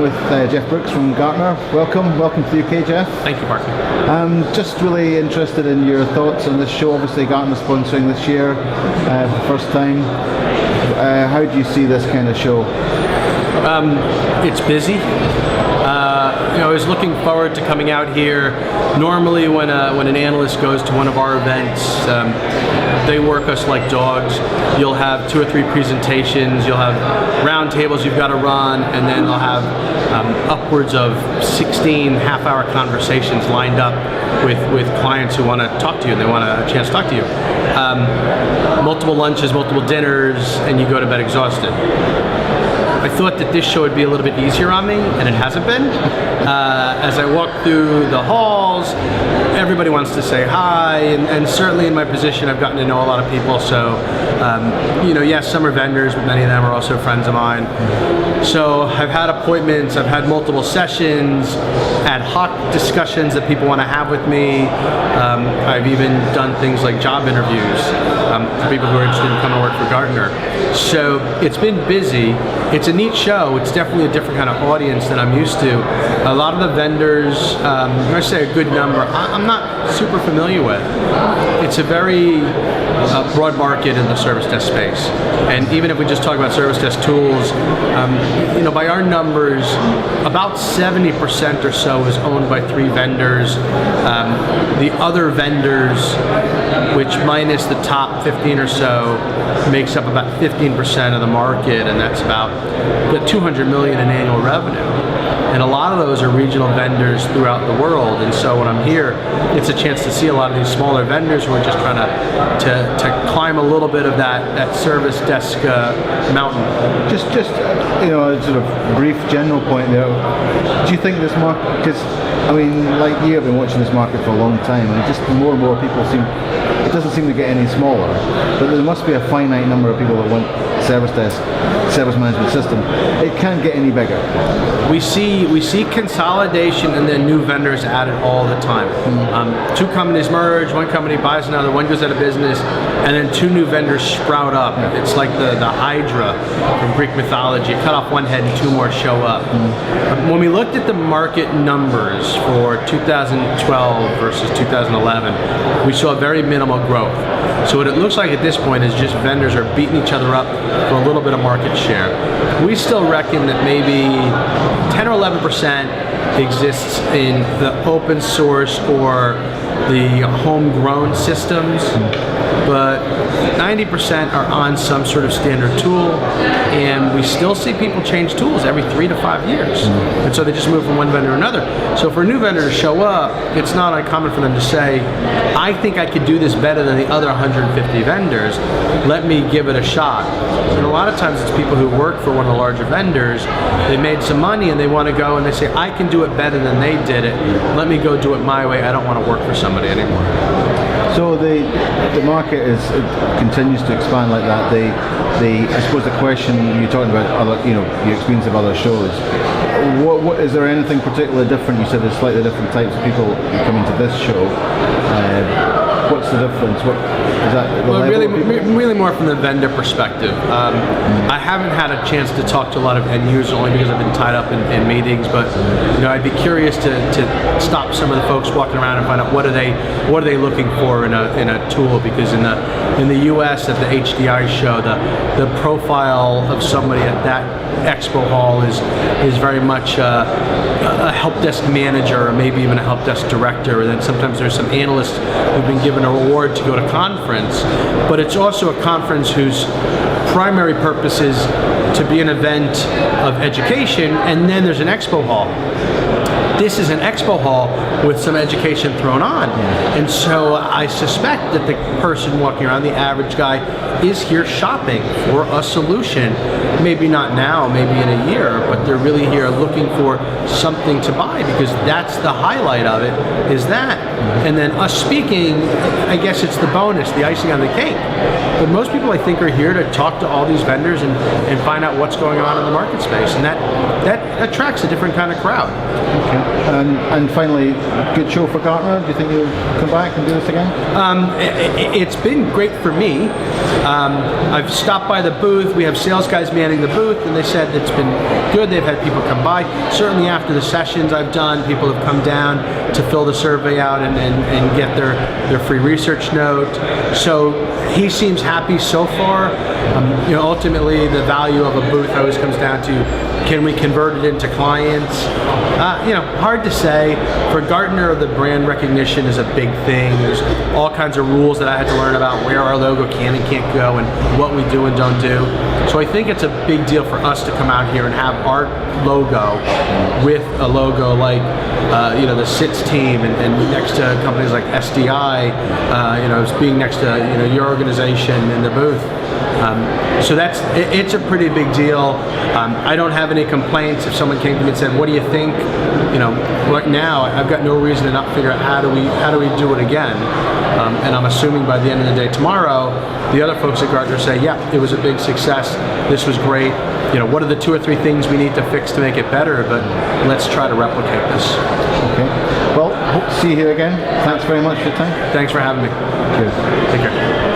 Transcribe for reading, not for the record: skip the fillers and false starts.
with Jeff Brooks from Gartner. Welcome to the UK, Jeff. Thank you, Mark. Just really interested in your thoughts on this show. Obviously, Gartner sponsoring this year for the first time. How do you see this kind of show? It's busy. I was looking forward to coming out here. Normally, when an analyst goes to one of our events, they work us like dogs. You'll have 2 or 3 presentations. You'll have round tables you've got to run, and then they'll have upwards of 16 half-hour conversations lined up with clients who want to talk to you and they want a chance to talk to you. Multiple lunches, multiple dinners, and you go to bed exhausted. I thought that this show would be a little bit easier on me, and it hasn't been. As I walk through the halls, everybody wants to say hi, and certainly in my position, I've gotten to know a lot of people. So, yes, some are vendors, but many of them are also friends of mine. So I've had appointments, I've had multiple sessions, ad hoc discussions that people want to have with me. I've even done things like job interviews for people who are interested in coming to work for Gartner. So it's been busy. It's a neat show. It's definitely a different kind of audience than I'm used to. A lot of the vendors, I'm going to say a good number, I'm not super familiar with. It's a very broad market in the service desk space. And even if we just talk about service desk tools, by our numbers, about 70% or so is owned by 3 vendors. The other vendors, which minus the top 15 or so, makes up about 15% of the market, and that's about $200 million in annual revenue. And a lot of those are regional vendors throughout the world. And so when I'm here, it's a chance to see a lot of these smaller vendors who are just trying to climb a little bit of that service desk mountain. Just A sort of brief general point there. Do you think this market, because like you have been watching this market for a long time, and just more and more people it doesn't seem to get any smaller, but there must be a finite number of people that want service management system. It can't get any bigger. We see consolidation and then new vendors added all the time. 2 companies merge, 1 company buys another, 1 goes out of business, and then 2 new vendors sprout up. It's like the Hydra from Greek mythology. Cut off 1 head and 2 more show up. When we looked at the market numbers for 2012 versus 2011, we saw very minimal growth. So what it looks like at this point is just vendors are beating each other up for a little bit of market share. We still reckon that maybe 10 or 11% exists in the open source or the homegrown systems, but 90% are on some sort of standard tool, and we still see people change tools every 3 to 5 years. And so they just move from one vendor to another. So for a new vendor to show up, it's not uncommon for them to say, I think I could do this better than the other 150 vendors. Let me give it a shot. And a lot of times it's people who work for one of the larger vendors, they made some money and they want to go and they say, I can do it better than they did it. Let me go do it my way. I don't want to work for somebody anymore. So the market continues to expand like that. I suppose the question you talked about your experience of other shows. What is there anything particularly different? You said there's slightly different types of people coming to this show. What's the difference? What is that? Really more from the vendor perspective. I haven't had a chance to talk to a lot of end users only because I've been tied up in meetings. But I'd be curious to stop some of the folks walking around and find out what are they looking for in a tool, because in the U.S. at the HDI show, the profile of somebody at that expo hall is very much a help desk manager, or maybe even a help desk director, and then sometimes there's some analysts who've been given a reward to go to conference. But it's also a conference whose primary purpose is to be an event of education, and then there's an expo hall. This is an expo hall with some education thrown on. And so I suspect that the person walking around, the average guy, is here shopping for a solution. Maybe not now, maybe in a year, but they're really here looking for something to buy, because that's the highlight of it, is that. And then us speaking, I guess it's the bonus, the icing on the cake. But most people, I think, are here to talk to all these vendors and find out what's going on in the market space. And that attracts a different kind of crowd. Okay. And finally, good show for Gartner. Do you think you'll come back and do this again? It's been great for me. I've stopped by the booth. We have sales guys manning the booth, and they said it's been good. They've had people come by. Certainly after the sessions I've done, people have come down to fill the survey out and get their free research note. So he seems happy so far. Ultimately, the value of a booth always comes down to, can we convert it into clients? Hard to say. For Gartner, the brand recognition is a big thing. There's all kinds of rules that I had to learn about where our logo can and can't go and what we do and don't do. So I think it's a big deal for us to come out here and have our logo with a logo like the SITS team and next to companies like SDI, being next to your organization in the booth. So it's a pretty big deal. I don't have any complaints. If someone came to me and said, "What do you think?" Right now, I've got no reason to not figure out how do we do it again. And I'm assuming by the end of the day tomorrow, the other folks at Gartner say, "Yeah, it was a big success. This was great. What are the 2 or 3 things we need to fix to make it better? But let's try to replicate this." Okay. Well, hope to see you here again. Thanks very much for your time. Thanks for having me. Cheers. Take care.